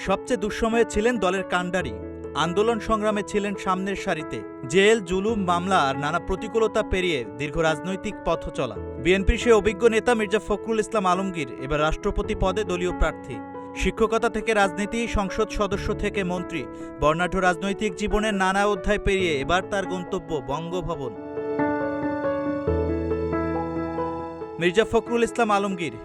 সবচেয়ে দুঃসময়ে ছিলেন দলের কাণ্ডারি। আন্দোলন সংগ্রামে ছিলেন সামনের সারিতে। জেল, জুলুম, মামলা আর নানা প্রতিকূলতা পেরিয়ে দীর্ঘ রাজনৈতিক পথ চলা বিএনপির সে অভিজ্ঞ নেতা মির্জা ফখরুল ইসলাম আলমগীর এবার রাষ্ট্রপতি পদে দলীয় প্রার্থী। শিক্ষকতা থেকে রাজনীতি, সংসদ সদস্য থেকে মন্ত্রী, বর্ণাঢ্য রাজনৈতিক জীবনের নানা অধ্যায় পেরিয়ে এবার তার গন্তব্য বঙ্গভবন। মির্জা ফখরুল ইসলাম আলমগীর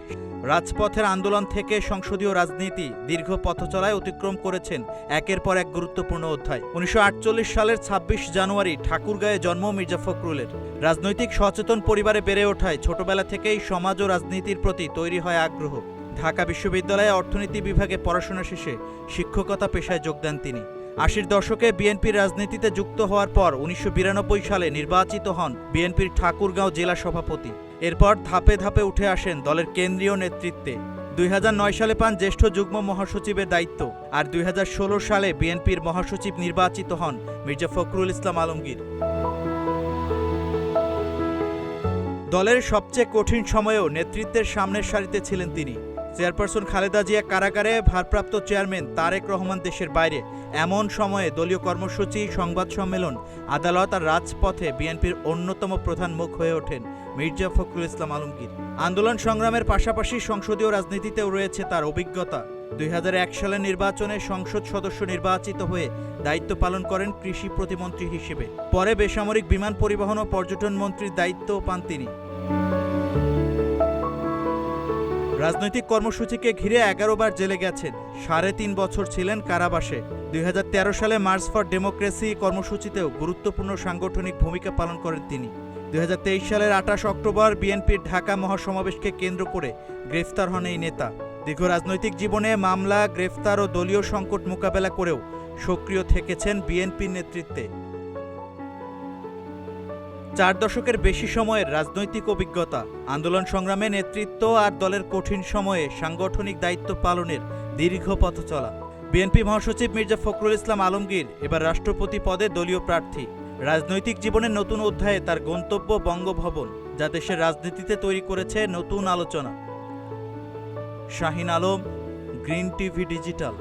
রাজপথের আন্দোলন থেকে সংসদীয় রাজনীতি দীর্ঘ পথচলায় অতিক্রম করেছেন একের পর এক গুরুত্বপূর্ণ অধ্যায়। ১৯৪৮ সালের ২৬ জানুয়ারি ঠাকুরগাঁয়ে জন্ম মির্জা ফখরুলের। রাজনৈতিক সচেতন পরিবারে বেড়ে ওঠায় ছোটবেলা থেকেই সমাজ ও রাজনীতির প্রতি তৈরি হয় আগ্রহ। ঢাকা বিশ্ববিদ্যালয়ে অর্থনীতি বিভাগে পড়াশোনা শেষে শিক্ষকতা পেশায় যোগ দেন তিনি। ৮০ দশকে বিএনপির রাজনীতিতে যুক্ত হওয়ার পর ১৯৯২ সালে নির্বাচিত হন বিএনপির ঠাকুরগাঁও জেলা সভাপতি। এরপর ধাপে ধাপে উঠে আসেন দলের কেন্দ্রীয় নেতৃত্বে। ২০০৯ সালে পান জ্যেষ্ঠ যুগ্ম মহাসচিবের দায়িত্ব, আর ২০১৬ সালে বিএনপির মহাসচিব নির্বাচিত হন মির্জা ফখরুল ইসলাম আলমগীর। দলের সবচেয়ে কঠিন সময়েও নেতৃত্বের সামনের সারিতে ছিলেন তিনি। চেয়ারপারসন খালেদা জিয়া কারাগারে, ভারপ্রাপ্ত চেয়ারম্যান তারেক রহমান দেশের বাইরে, এমন সময়ে দলীয় কর্মসূচি, সংবাদ সম্মেলন, আদালত আর রাজপথে বিএনপির অন্যতম প্রধান মুখ হয়ে ওঠেন মির্জা ফখরুল ইসলাম আলমগীর। আন্দোলন সংগ্রামের পাশাপাশি সংসদীয় রাজনীতিতেও রয়েছে তার অভিজ্ঞতা। ২০০১ সালের নির্বাচনে সংসদ সদস্য নির্বাচিত হয়ে দায়িত্ব পালন করেন কৃষি প্রতিমন্ত্রী হিসেবে। পরে বেসামরিক বিমান পরিবহন ও পর্যটন মন্ত্রীর দায়িত্বও পান তিনি। রাজনৈতিক কর্মসূচিকে ঘিরে ১১ বার জেলে গেছেন, ৩.৫ বছর ছিলেন কারাবাসে। ২০১৩ সালে মার্চ ফর ডেমোক্রেসি কর্মসূচিতেও গুরুত্বপূর্ণ সাংগঠনিক ভূমিকা পালন করেন তিনি। ২০২৩ সালের ২৮ অক্টোবর বিএনপির ঢাকা মহাসমাবেশকে কেন্দ্র করে গ্রেফতার হন এই নেতা। দীর্ঘ রাজনৈতিক জীবনে মামলা, গ্রেফতার ও দলীয় সংকট মোকাবেলা করেও সক্রিয় থেকেছেন বিএনপির নেতৃত্বে। ৪ দশকের বেশি সময়ের রাজনৈতিক অভিজ্ঞতা, আন্দোলন সংগ্রামে নেতৃত্ব আর দলের কঠিন সময়ে সাংগঠনিক দায়িত্ব পালনের দীর্ঘ পথ চলা। বিএনপি মহাসচিব মির্জা ফখরুল ইসলাম আলমগীর এবার রাষ্ট্রপতি পদে দলীয় প্রার্থী। রাজনৈতিক জীবনের নতুন অধ্যায়ে তার গন্তব্য বঙ্গভবন, যা দেশের রাজনীতিতে তৈরি করেছে নতুন আলোচনা। Shahin Alam, green TV digital.